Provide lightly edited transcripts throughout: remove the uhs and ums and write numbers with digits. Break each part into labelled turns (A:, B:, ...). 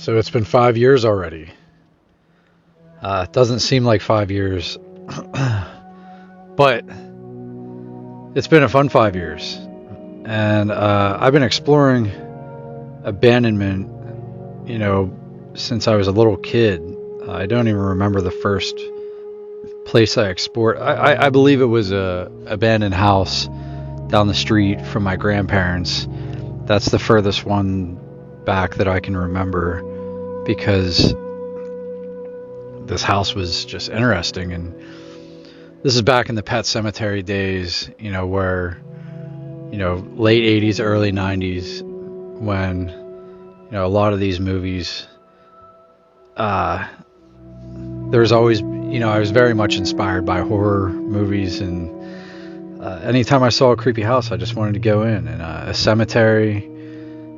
A: So it's been 5 years already. It doesn't seem like 5 years, but it's been a fun 5 years. And I've been exploring abandonment, since I was a little kid. I don't even remember the first place I explored. I believe it was a abandoned house down the street from my grandparents. That's the furthest one back that I can remember, because this house was just interesting. And this is back in the Pet Cemetery days, where, late 80s, early 90s, when, a lot of these movies, there's always, I was very much inspired by horror movies, and anytime I saw a creepy house, I just wanted to go in. And a cemetery,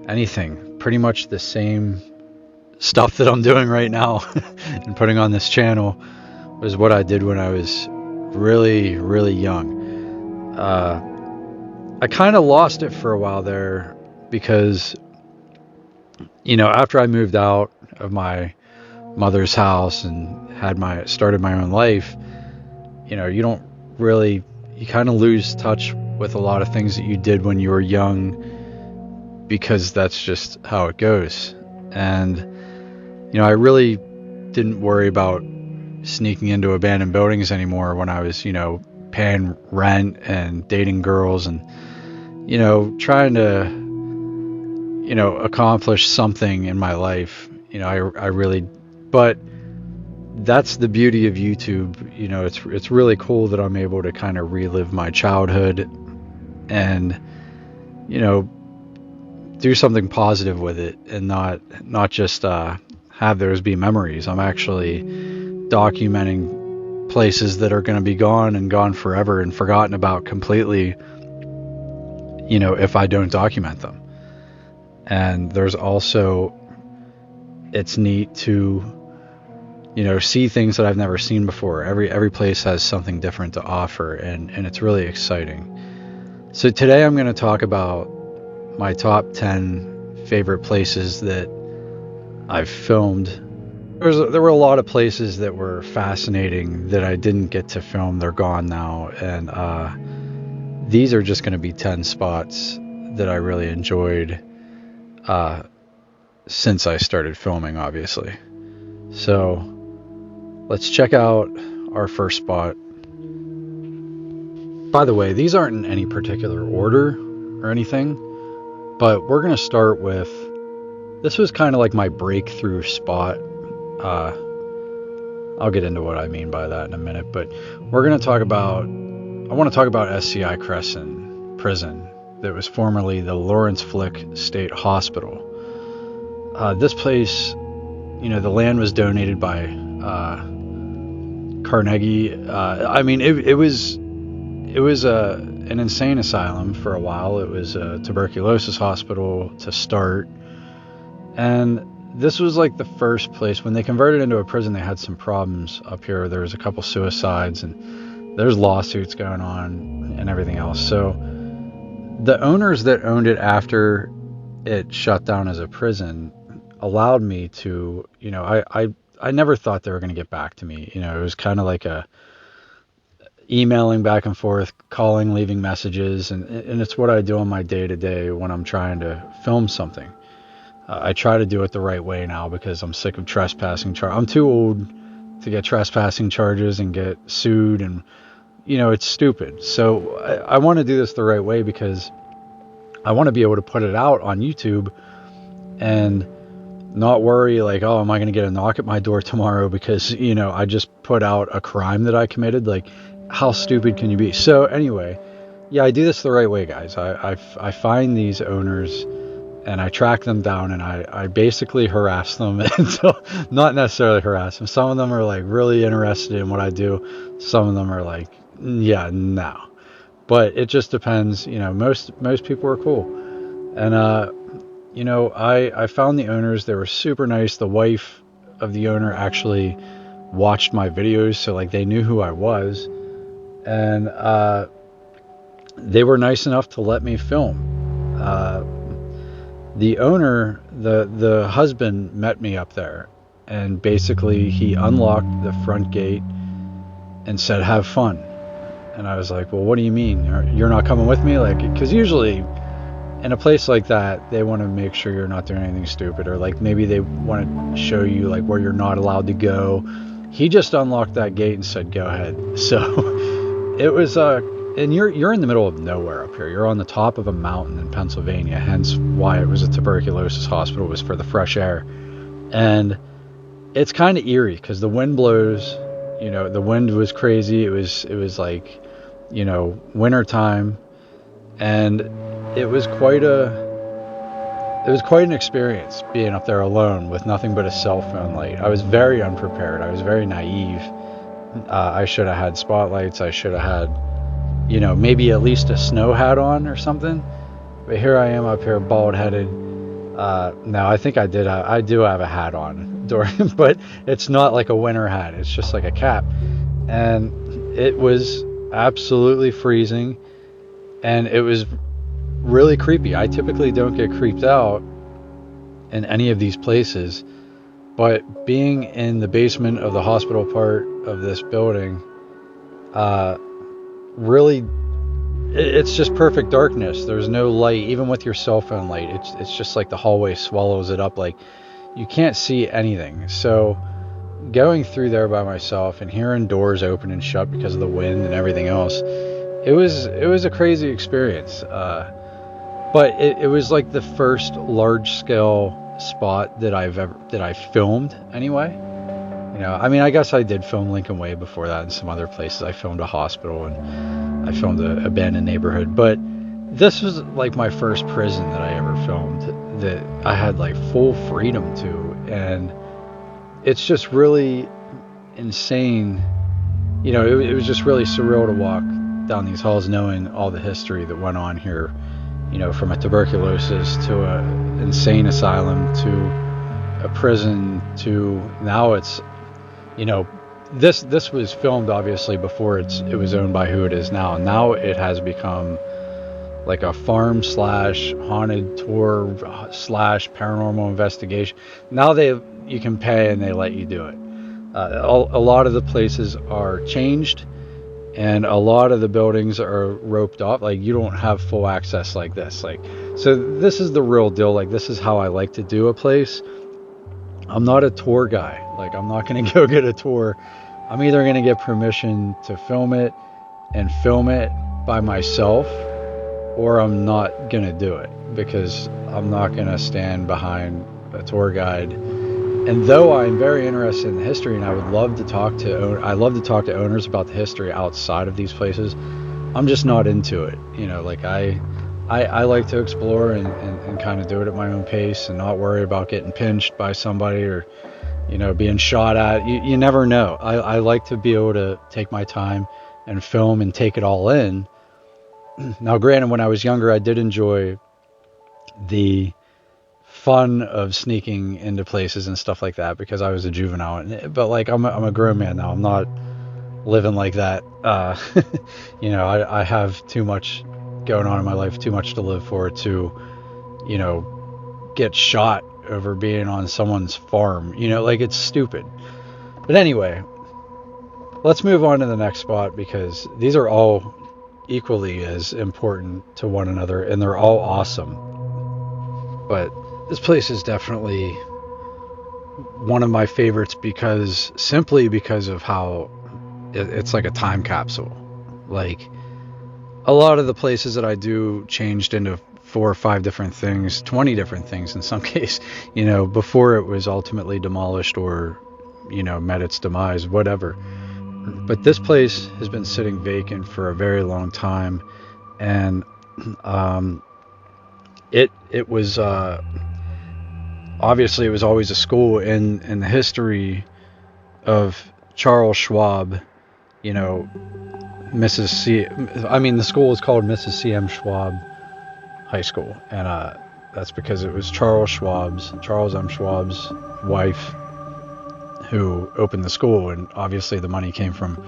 A: anything, pretty much the same stuff that I'm doing right now and putting on this channel was what I did when I was really, really young. I kind of lost it for a while there because, after I moved out of my mother's house and started my own life, you kind of lose touch with a lot of things that you did when you were young, because that's just how it goes. And I really didn't worry about sneaking into abandoned buildings anymore when I was, paying rent and dating girls and, trying to, accomplish something in my life. But that's the beauty of YouTube. It's really cool that I'm able to kind of relive my childhood and, do something positive with it, and not just have those be memories. I'm actually documenting places that are going to be gone and gone forever and forgotten about completely, if I don't document them. And there's also, it's neat to, see things that I've never seen before. Every place has something different to offer, and it's really exciting. So today I'm going to talk about my top 10 favorite places that I've filmed. There were a lot of places that were fascinating that I didn't get to film. They're gone now. And these are just going to be 10 spots that I really enjoyed since I started filming, obviously. So let's check out our first spot. By the way, these aren't in any particular order or anything, but we're going to start with, this was kind of like my breakthrough spot. I'll get into what I mean by that in a minute, but I want to talk about SCI Crescent Prison that was formerly the Lawrence Flick State Hospital. This place, the land was donated by Carnegie. It was an insane asylum for a while. It was a tuberculosis hospital to start, and this was like the first place. When they converted into a prison, they had some problems up here. There was a couple suicides, and there's lawsuits going on and everything else. So the owners that owned it after it shut down as a prison allowed me to, I never thought they were going to get back to me. It was kind of like emailing back and forth, calling, leaving messages, and it's what I do on my day-to-day when I'm trying to film something. I try to do it the right way now because I'm sick of trespassing charges. I'm too old to get trespassing charges and get sued, and it's stupid. So I want to do this the right way because I want to be able to put it out on YouTube and not worry like, oh, am I going to get a knock at my door tomorrow because I just put out a crime that I committed? Like, how stupid can you be? So anyway, yeah, I do this the right way, guys. I find these owners and I track them down, and I basically harass them until, not necessarily harass them. Some of them are like really interested in what I do. Some of them are like, yeah, no. But it just depends. Most people are cool. And I found the owners. They were super nice. The wife of the owner actually watched my videos, so like they knew who I was, and they were nice enough to let me film. The owner, the husband, met me up there, and basically he unlocked the front gate and said, "Have fun." And I was like, "Well, what do you mean? You're not coming with me?" Like, because usually in a place like that, they want to make sure you're not doing anything stupid, or like maybe they want to show you like where you're not allowed to go. He just unlocked that gate and said, "Go ahead." So it was and you're in the middle of nowhere up here. You're on the top of a mountain in Pennsylvania, hence why it was a tuberculosis hospital, was for the fresh air. And it's kind of eerie because the wind blows. The wind was crazy. It was like, winter time, and it was quite an experience being up there alone with nothing but a cell phone light. I was very unprepared. I was very naive. I should have had spotlights. I should have had, maybe at least a snow hat on or something. But here I am up here, bald-headed. No, I think I do have a hat on during, but it's not like a winter hat. It's just like a cap. And it was absolutely freezing, and it was really creepy. I typically don't get creeped out in any of these places, but being in the basement of the hospital part of this building, really, it's just perfect darkness. There's no light, even with your cell phone light. It's just like the hallway swallows it up. Like, you can't see anything. So going through there by myself and hearing doors open and shut because of the wind and everything else, it was a crazy experience. But it was like the first large scale spot that I filmed anyway. I guess I did film Lincoln Way before that and some other places. I filmed a hospital and I filmed an abandoned neighborhood, but this was like my first prison that I ever filmed, that I had like full freedom to. And it's just really insane. It was just really surreal to walk down these halls knowing all the history that went on here, from a tuberculosis to a insane asylum to a prison to now it's, this was filmed obviously before it was owned by who it is now. Now it has become like a farm / haunted tour / paranormal investigation. Now you can pay and they let you do it. A lot of the places are changed, and a lot of the buildings are roped off. Like, you don't have full access like this. Like, so this is the real deal. Like, this is how I like to do a place. I'm not a tour guy. Like, I'm not going to go get a tour. I'm either going to get permission to film it and film it by myself, or I'm not going to do it, because I'm not going to stand behind a tour guide. And though I'm very interested in the history, and I love to talk to owners about the history outside of these places, I'm just not into it. Like I like to explore and kind of do it at my own pace and not worry about getting pinched by somebody or, being shot at. You never know. I like to be able to take my time and film and take it all in. Now, granted, when I was younger, I did enjoy the fun of sneaking into places and stuff like that because I was a juvenile. But like, I'm a grown man now. I'm not living like that. I have too much going on in my life, too much to live for to, get shot over being on someone's farm. Like, it's stupid. But anyway, let's move on to the next spot, because these are all equally as important to one another and they're all awesome. But this place is definitely one of my favorites simply because of how it's like a time capsule. Like, a lot of the places that I do changed into 4 or 5 different things, 20 different things in some case, before it was ultimately demolished or, met its demise, whatever. But this place has been sitting vacant for a very long time, and it was obviously it was always a school in the history of Charles Schwab. The school is called Mrs. C.M. Schwab High School, and that's because it was Charles M. Schwab's wife who opened the school, and obviously the money came from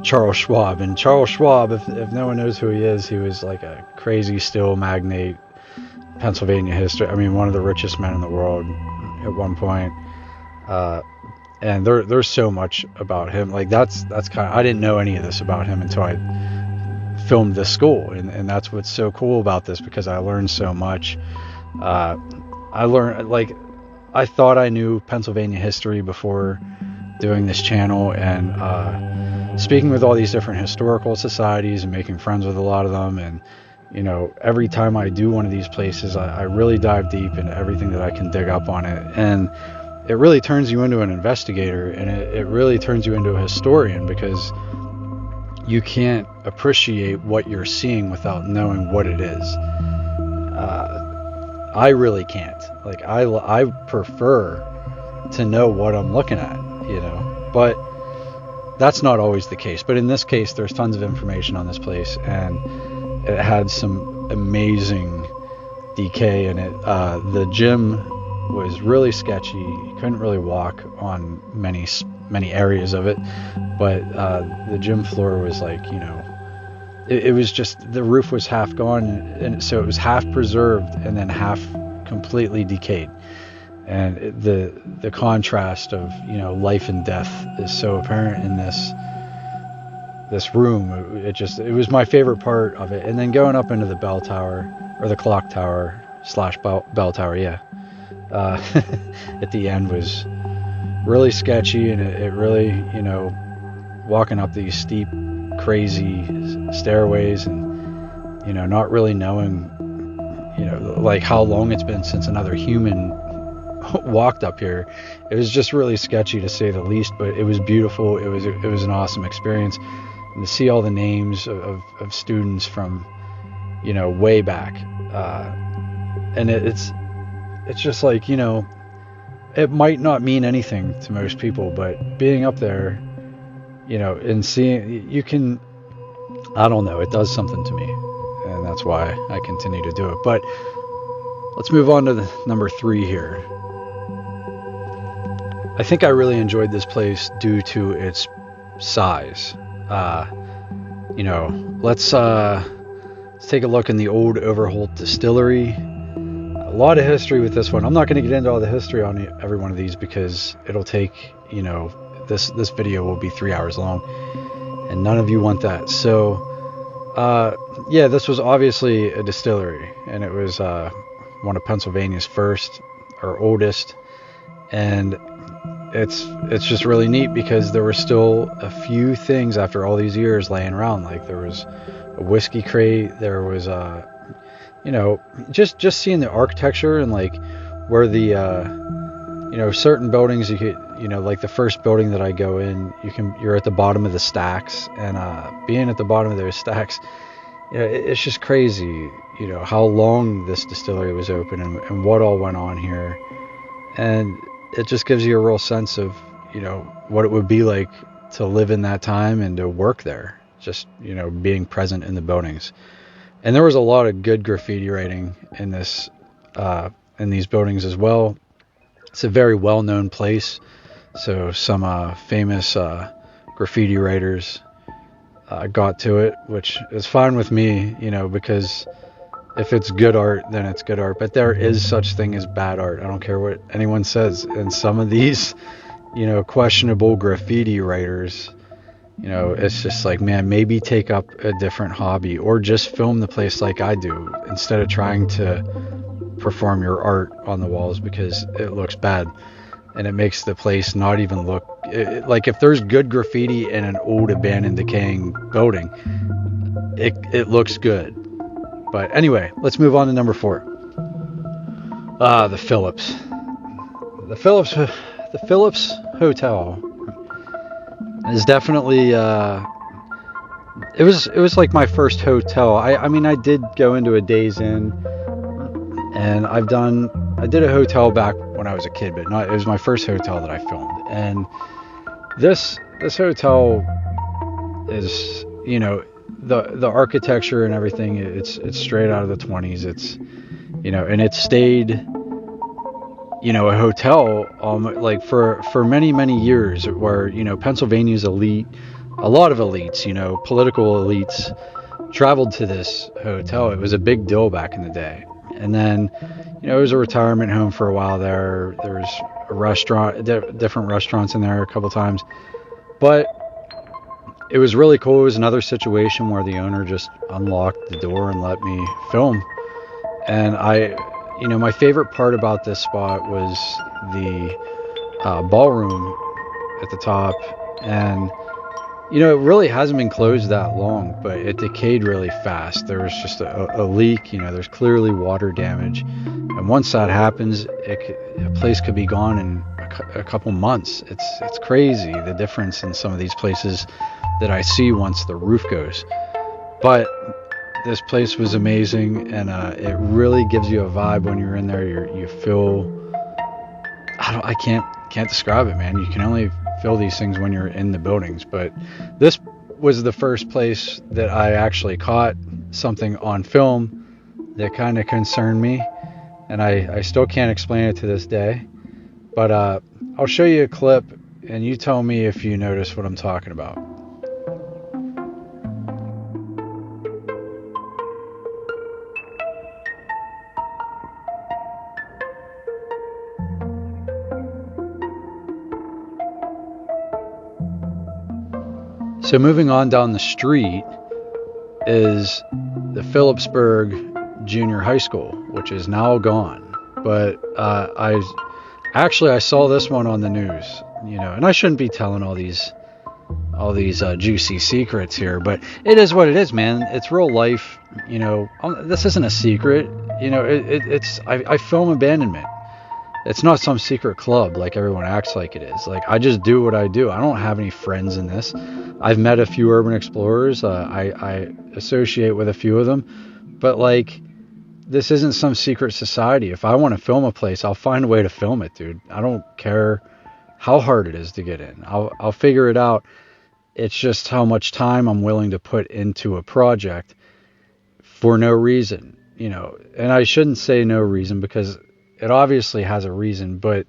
A: Charles Schwab. And Charles Schwab, if no one knows who he is, he was like a crazy steel magnate, Pennsylvania history. I mean, one of the richest men in the world at one point. Uh, and there's so much about him. Like that's kind of, I didn't know any of this about him until I filmed this school, and that's what's so cool about this, because I learned so much. I learned, like, I thought I knew Pennsylvania history before doing this channel, and speaking with all these different historical societies and making friends with a lot of them, and every time I do one of these places, I really dive deep into everything that I can dig up on it, and it really turns you into an investigator, and it really turns you into a historian, because you can't appreciate what you're seeing without knowing what it is. I really can't. Like, I prefer to know what I'm looking at, but that's not always the case. But in this case, there's tons of information on this place, and it had some amazing decay in it. The gym was really sketchy. You couldn't really walk on many areas of it, but the gym floor was like, it was just, the roof was half gone, and so it was half preserved and then half completely decayed. And the contrast of life and death is so apparent in this room. It was my favorite part of it. And then going up into the bell tower, or the clock tower / bell tower, yeah, at the end was really sketchy, and it really, walking up these steep, crazy stairways, and not really knowing like how long it's been since another human walked up here. It was just really sketchy, to say the least, but it was beautiful. It was an awesome experience, and to see all the names of students from way back, and it's just like, it might not mean anything to most people, but being up there, and seeing, I don't know, it does something to me, and that's why I continue to do it. But let's move on to the number 3 here. I think I really enjoyed this place due to its size. Let's take a look in the old Overholt Distillery. A lot of history with this one. I'm not going to get into all the history on every one of these, because it'll take, this video will be 3 hours long, and none of you want that. So, yeah, this was obviously a distillery, and it was one of Pennsylvania's first or oldest, and it's just really neat, because there were still a few things after all these years laying around. Like, there was a whiskey crate, there was just seeing the architecture, and like where the certain buildings, you could, like the first building that I go in, you're at the bottom of the stacks, and being at the bottom of those stacks, it's just crazy, how long this distillery was open, and what all went on here. And it just gives you a real sense of, what it would be like to live in that time and to work there, just, being present in the buildings. And there was a lot of good graffiti writing in this, in these buildings as well. It's a very well-known place, so some famous graffiti writers got to it, which is fine with me, because if it's good art, then it's good art. But there is such thing as bad art. I don't care what anyone says. And some of these, questionable graffiti writers, it's just like, man, maybe take up a different hobby, or just film the place like I do, instead of trying to perform your art on the walls, because it looks bad. And it makes the place not even look like, if there's good graffiti in an old abandoned decaying building, it looks good. But anyway, let's move on to number 4. The Phillips. The Phillips Hotel is definitely it was like my first hotel. I mean, I did go into a Days Inn, and I did a hotel back when I was a kid, but it was my first hotel that I filmed. And this hotel is, the architecture and everything, it's straight out of the 20s. It's, and it stayed, a hotel like for many years, where Pennsylvania's elite, a lot of elites, political elites, traveled to this hotel. It was a big deal back in the day, And then, it was a retirement home for a while there. There's a restaurant, different restaurants in there a couple times. But it was really cool. It was another situation where the owner just unlocked the door and let me film. And my favorite part about this spot was the ballroom at the top. And it really hasn't been closed that long, but it decayed really fast. There was just a leak. There's clearly water damage, and once that happens, a place could be gone in a couple months. It's crazy the difference in some of these places that I see once the roof goes. But this place was amazing, and it really gives you a vibe when you're in there. You feel, I can't describe it, man. You can only feel these things when you're in the buildings. But this was the first place that I actually caught something on film that kind of concerned me, and I still can't explain it to this day. But I'll show you a clip, and you tell me if you notice what I'm talking about. So moving on down the street is the Phillipsburg Junior High School, which is now gone. But I saw this one on the news, and I shouldn't be telling all these juicy secrets here, but it is what it is, man. It's real life. This isn't a secret. I film abandonment. It's not some secret club like everyone acts like it is. Like, I just do what I do. I don't have any friends in this. I've met a few urban explorers. I associate with a few of them. But, this isn't some secret society. If I want to film a place, I'll find a way to film it, dude. I don't care how hard it is to get in. I'll figure it out. It's just how much time I'm willing to put into a project for no reason, And I shouldn't say no reason, because it obviously has a reason, but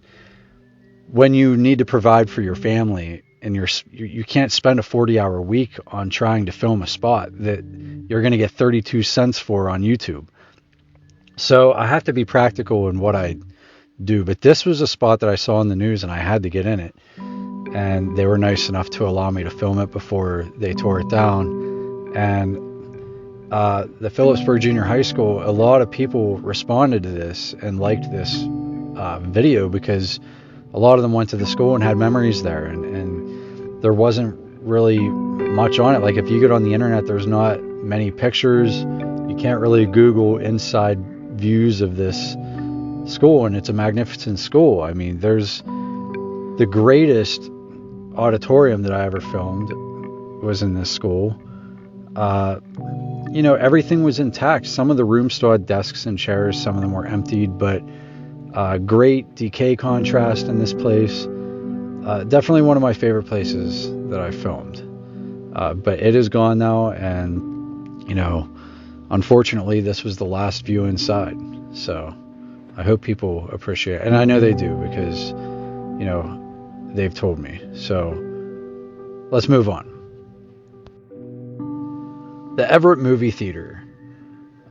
A: when you need to provide for your family and you can't spend a 40-hour week on trying to film a spot that you're going to get 32 cents for on YouTube. So I have to be practical in what I do, but this was a spot that I saw in the news and I had to get in it. And they were nice enough to allow me to film it before they tore it down. And the Phillipsburg Junior High School, a lot of people responded to this and liked this video because a lot of them went to the school and had memories there, and there wasn't really much on it. Like, if you get on the internet, there's not many pictures. You can't really Google inside views of this school, and it's a magnificent school. I mean, there's the greatest auditorium that I ever filmed was in this school. Everything was intact. Some of the rooms still had desks and chairs. Some of them were emptied, but great decay contrast in this place. Definitely one of my favorite places that I filmed. But it is gone now, and, unfortunately, this was the last view inside. So I hope people appreciate it. And I know they do, because, they've told me. So let's move on. The Everett Movie Theater.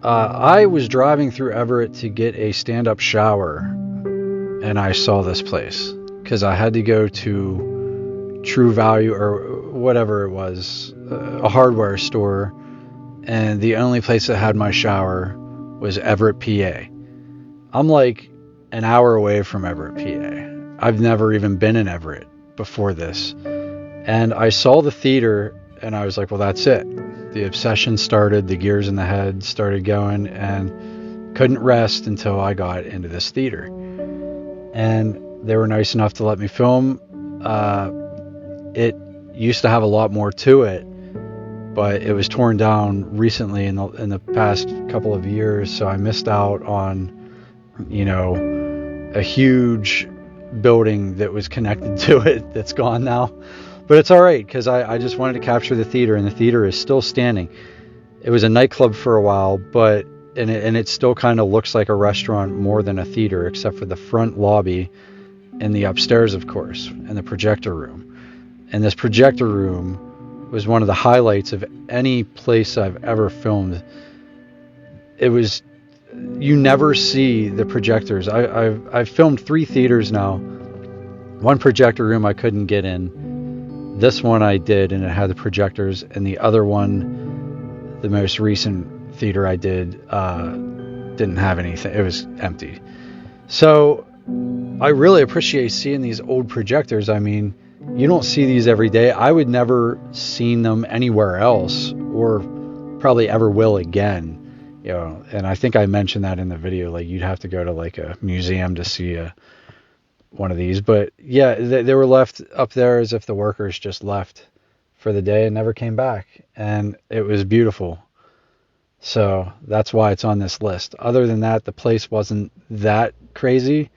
A: I was driving through Everett to get a stand-up shower, and I saw this place because I had to go to True Value or whatever it was, a hardware store, and the only place that had my shower was Everett, PA. I'm like an hour away from Everett, PA. I've never even been in Everett before this, and I saw the theater, and I was like, well, that's it. The obsession started, the gears in the head started going, and couldn't rest until I got into this theater. And they were nice enough to let me film. It used to have a lot more to it, but it was torn down recently in the past couple of years, so I missed out on, a huge building that was connected to it that's gone now. But it's all right, because I just wanted to capture the theater, and the theater is still standing. It was a nightclub for a while, but it still kind of looks like a restaurant more than a theater, except for the front lobby and the upstairs, of course, and the projector room. And this projector room was one of the highlights of any place I've ever filmed. It was you never see the projectors. I've filmed 3 theaters now. One projector room I couldn't get in. This one I did, and it had the projectors. And the other one, the most recent theater I did, didn't have anything. It was empty. So I really appreciate seeing these old projectors. I mean, you don't see these every day. I would never seen them anywhere else, or probably ever will again. You know, and I think I mentioned that in the video. Like, you'd have to go to like a museum to see one of these. But yeah, they were left up there as if the workers just left for the day and never came back, and it was beautiful. So that's why it's on this list. Other than that, the place wasn't that crazy,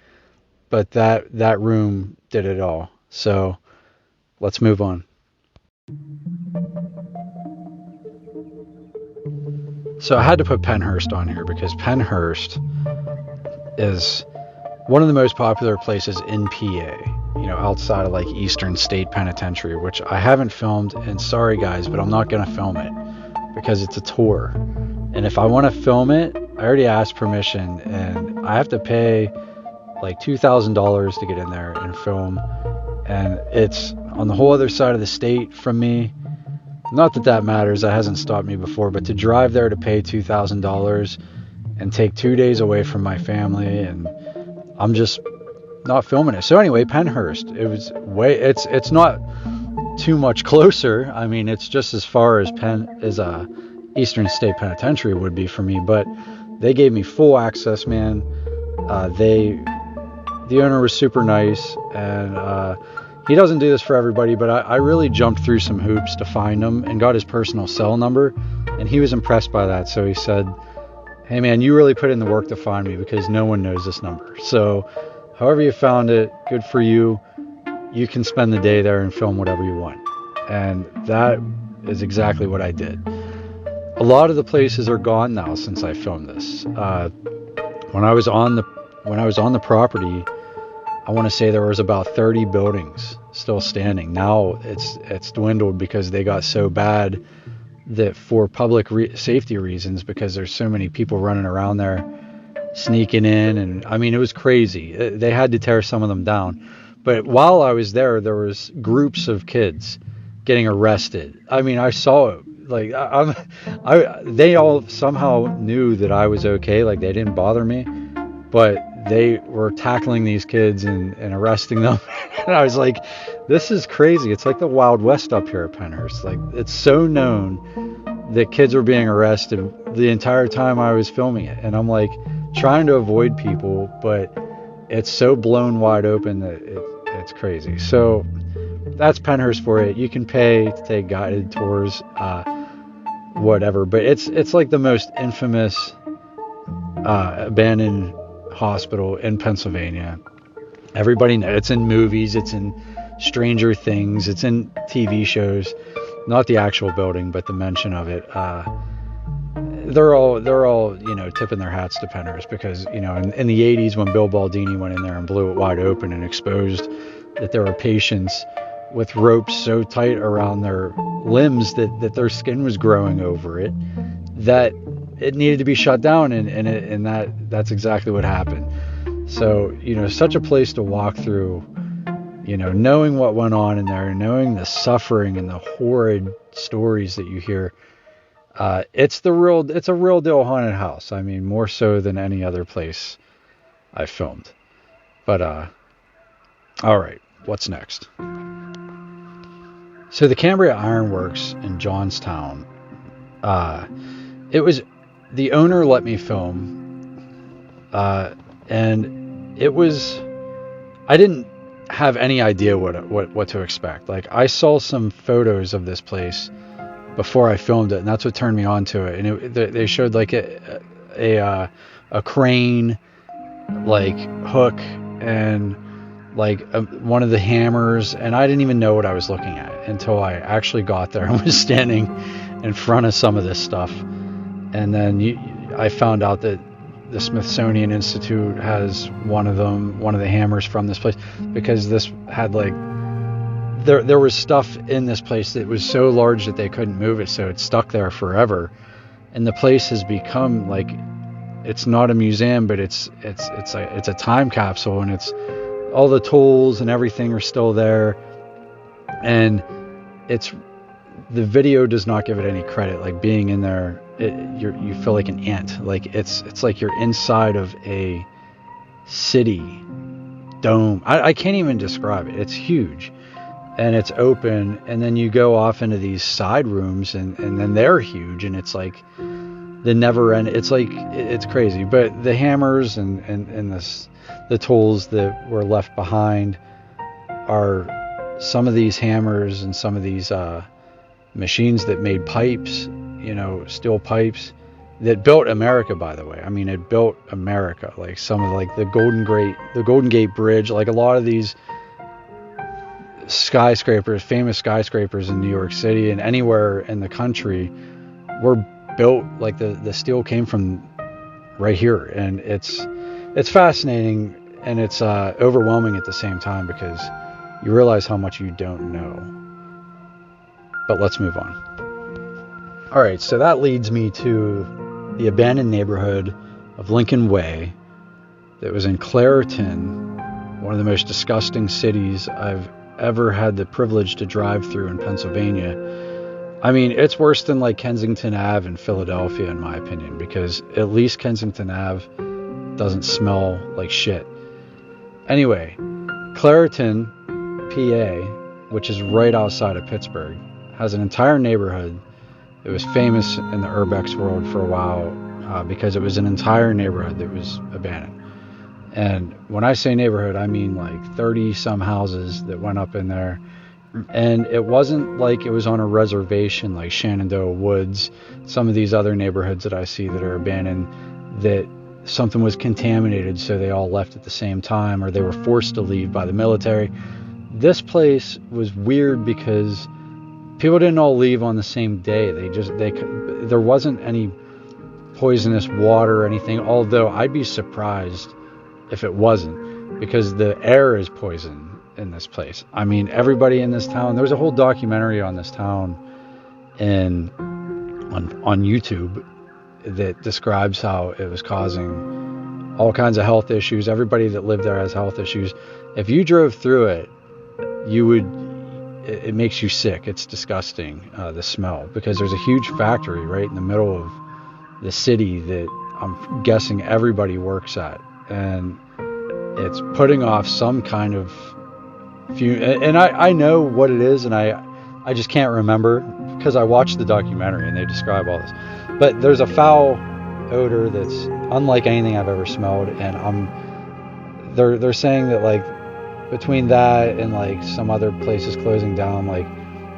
A: but that room did it all. So let's move on. So I had to put Pennhurst on here because Pennhurst is one of the most popular places in PA, you know, outside of like Eastern State Penitentiary, which I haven't filmed, and sorry guys, but I'm not going to film it because it's a tour. And if I want to film it, I already asked permission, and I have to pay like $2,000 to get in there and film. And it's on the whole other side of the state from me. Not that that matters, that hasn't stopped me before, but to drive there to pay $2,000 and take 2 days away from my family, and I'm just not filming it. So anyway, Pennhurst, it's not too much closer. I mean, it's just as far as Eastern State Penitentiary would be for me, but they gave me full access, man. The owner was super nice, and he doesn't do this for everybody, but I really jumped through some hoops to find him and got his personal cell number, and he was impressed by that. So he said, hey man, you really put in the work to find me because no one knows this number. So however you found it, good for you. You can spend the day there and film whatever you want. And that is exactly what I did. A lot of the places are gone now since I filmed this. When I was on the property, I want to say there was about 30 buildings still standing. Now it's dwindled because they got so bad that for public safety reasons, because there's so many people running around there sneaking in, and I mean, it was crazy. They had to tear some of them down. But while I was there was groups of kids getting arrested. I mean, I saw it. Like, they all somehow knew that I was okay. Like, they didn't bother me, but they were tackling these kids and arresting them. And I was like, this is crazy. It's like the Wild West up here at Pennhurst. Like, it's so known that kids were being arrested the entire time I was filming it. And I'm like trying to avoid people, but it's so blown wide open that it's crazy. So that's Pennhurst for it. You can pay to take guided tours, whatever, but it's like the most infamous abandoned hospital in Pennsylvania. Everybody knows. It's in movies, it's in Stranger Things, it's in TV shows. Not the actual building, but the mention of it. They're all tipping their hats to Pennhurst because, in the 80s when Bill Baldini went in there and blew it wide open and exposed that there were patients with ropes so tight around their limbs that their skin was growing over it, that it needed to be shut down, and that's exactly what happened. So, such a place to walk through, knowing what went on in there, knowing the suffering and the horrid stories that you hear. It's a real deal haunted house. I mean, more so than any other place I filmed. But, all right, what's next? So the Cambria Iron Works in Johnstown, the owner let me film, and I didn't have any idea what to expect. Like, I saw some photos of this place before I filmed it, and that's what turned me on to it. And they showed like a crane, like hook, and like one of the hammers, and I didn't even know what I was looking at until I actually got there and was standing in front of some of this stuff. And then I found out that the Smithsonian Institute has one of the hammers from this place, because this had like, there was stuff in this place that was so large that they couldn't move it, so it stuck there forever. And the place has become like it's not a museum, but it's a time capsule, and it's all the tools and everything are still there, and it's the video does not give it any credit. Like being in there, you feel like an ant. Like it's like you're inside of a city dome. I can't even describe it. It's huge, and it's open, and then you go off into these side rooms, and then they're huge, and it's like the never end. It's like it's crazy. But the hammers and the tools that were left behind are some of these hammers and some of these machines that made pipes, steel pipes that built America, by the way. I mean, it built America. Like some of like the Golden Gate Bridge, like a lot of these skyscrapers, famous skyscrapers in New York City and anywhere in the country were built, like the steel came from right here. And it's fascinating, and it's overwhelming at the same time, because you realize how much you don't know. But let's move on. All right, so that leads me to the abandoned neighborhood of Lincoln Way that was in Clairton, one of the most disgusting cities I've ever had the privilege to drive through in Pennsylvania. I mean, it's worse than like Kensington Ave in Philadelphia, in my opinion, because at least Kensington Ave doesn't smell like shit. Anyway, Clairton, PA, which is right outside of Pittsburgh, has an entire neighborhood. It was famous in the urbex world for a while because it was an entire neighborhood that was abandoned. And when I say neighborhood, I mean like 30 some houses that went up in there. And it wasn't like it was on a reservation like Shenandoah Woods, some of these other neighborhoods that I see that are abandoned, that something was contaminated so they all left at the same time, or they were forced to leave by the military. This place was weird because people didn't all leave on the same day. There wasn't any poisonous water or anything, although I'd be surprised if it wasn't, because the air is poison in this place. I mean, everybody in this town, there was a whole documentary on this town on YouTube that describes how it was causing all kinds of health issues. Everybody that lived there has health issues. If you drove through it, it makes you sick. It's disgusting, the smell, because there's a huge factory right in the middle of the city that I'm guessing everybody works at, and it's putting off some kind of fume. And I know what it is, and I just can't remember, because I watched the documentary and they describe all this. But there's a foul odor that's unlike anything I've ever smelled, and they're saying that like between that and like some other places closing down, like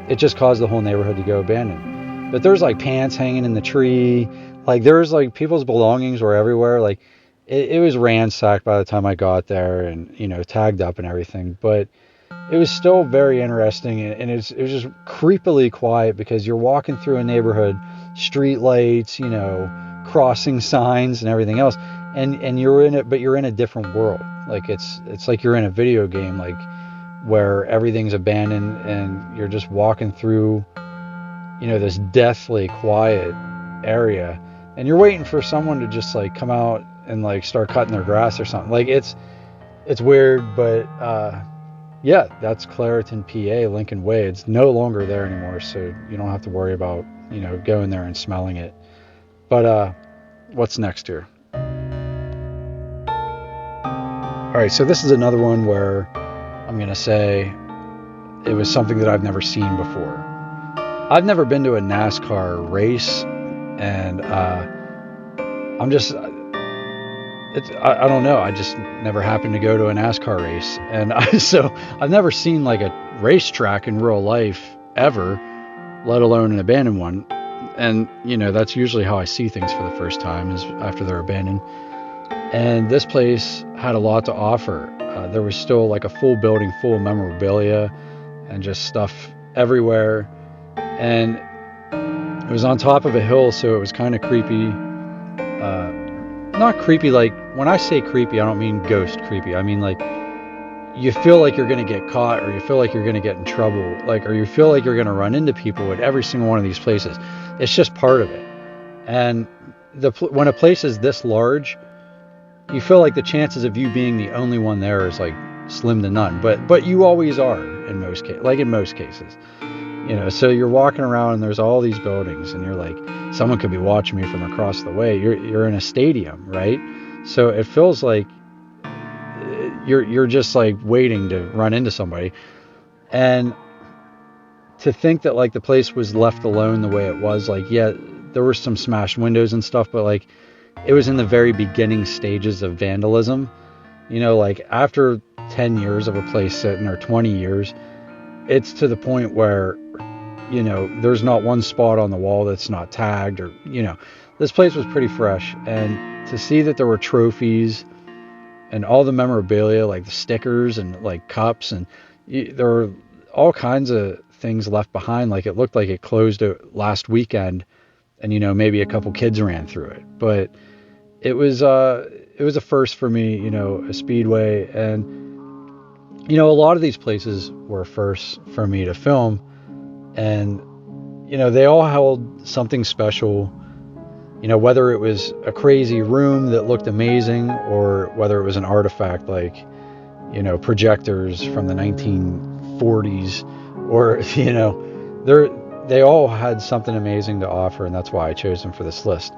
A: it just caused the whole neighborhood to go abandoned. But there's like pants hanging in the tree, like there was like people's belongings were everywhere. Like it was ransacked by the time I got there, and tagged up and everything. But it was still very interesting, and it was just creepily quiet, because you're walking through a neighborhood, street lights, crossing signs and everything else, and you're in it, but you're in a different world. Like it's like you're in a video game, like where everything's abandoned and you're just walking through, this deathly quiet area, and you're waiting for someone to just like come out and like start cutting their grass or something. Like it's weird, but yeah, that's Clairton, PA, Lincoln Way. It's no longer there anymore, so you don't have to worry about going there and smelling it. But what's next here? All right, so this is another one where I'm going to say it was something that I've never seen before. I've never been to a NASCAR race, and I don't know. I just never happened to go to a NASCAR race. And so I've never seen like a racetrack in real life ever, let alone an abandoned one. And, that's usually how I see things for the first time, is after they're abandoned. And this place had a lot to offer. There was still like a full building full of memorabilia and just stuff everywhere. And it was on top of a hill, so it was kind of creepy. Not creepy, like when I say creepy, I don't mean ghost creepy. I mean like you feel like you're going to get caught, or you feel like you're going to get in trouble, like, or you feel like you're going to run into people at every single one of these places. It's just part of it. And when a place is this large, you feel like the chances of you being the only one there is like slim to none. But you always are in most cases, like in most cases. So you're walking around and there's all these buildings and you're like, someone could be watching me from across the way. You're in a stadium, right? So it feels like you're just like waiting to run into somebody. And to think that like the place was left alone the way it was, like, yeah, there were some smashed windows and stuff, but like it was in the very beginning stages of vandalism. Like after 10 years of a place sitting, or 20 years, it's to the point where, there's not one spot on the wall that's not tagged, or, this place was pretty fresh. And to see that there were trophies and all the memorabilia, like the stickers and like cups, and there were all kinds of things left behind. Like it looked like it closed last weekend, and maybe a couple kids ran through it, but it was a first for me, a speedway. And a lot of these places were firsts for me to film, and they all held something special. Whether it was a crazy room that looked amazing, or whether it was an artifact like, projectors from the 1940s, or, they all had something amazing to offer, and that's why I chose them for this list.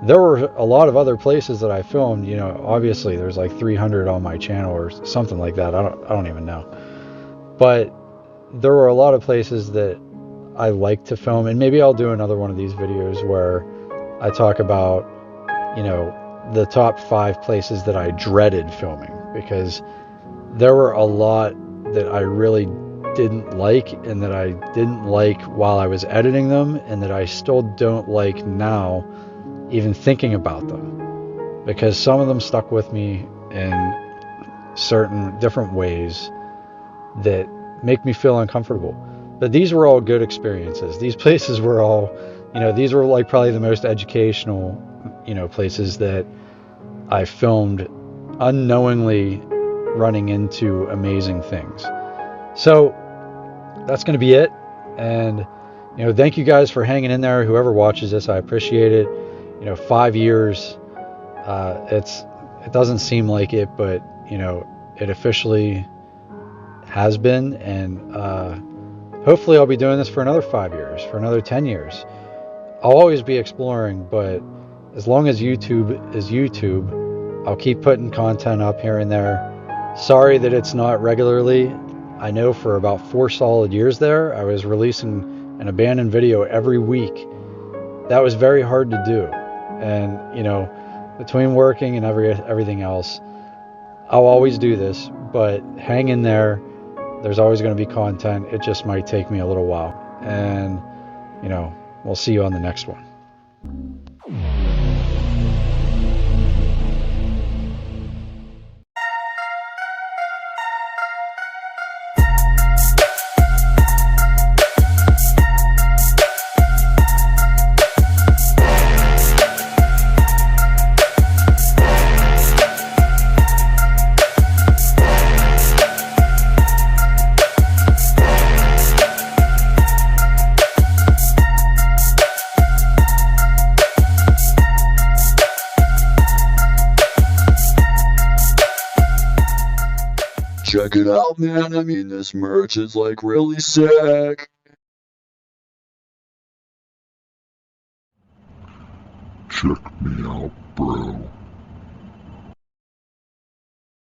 A: There were a lot of other places that I filmed, obviously there's like 300 on my channel or something like that. I don't even know. But there were a lot of places that I like to film, and maybe I'll do another one of these videos where I talk about, the top 5 places that I dreaded filming, because there were a lot that I really didn't like, and that I didn't like while I was editing them, and that I still don't like now, even thinking about them, because some of them stuck with me in certain different ways that make me feel uncomfortable. But these were all good experiences. These places were all, these were like probably the most educational, places that I filmed, unknowingly running into amazing things. So that's going to be it. And, thank you guys for hanging in there. Whoever watches this, I appreciate it. 5 years, it doesn't seem like it, but, it officially has been. And hopefully I'll be doing this for another 5 years, for another 10 years. I'll always be exploring, but as long as YouTube is YouTube, I'll keep putting content up here and there. Sorry that it's not regularly. I know for about 4 solid years there, I was releasing an abandoned video every week. That was very hard to do. And, between working and everything else, I'll always do this, but hang in there. There's always going to be content. It just might take me a little while. And, we'll see you on the next one.
B: Check it out, man. I mean, this merch is like really sick. Check me out, bro.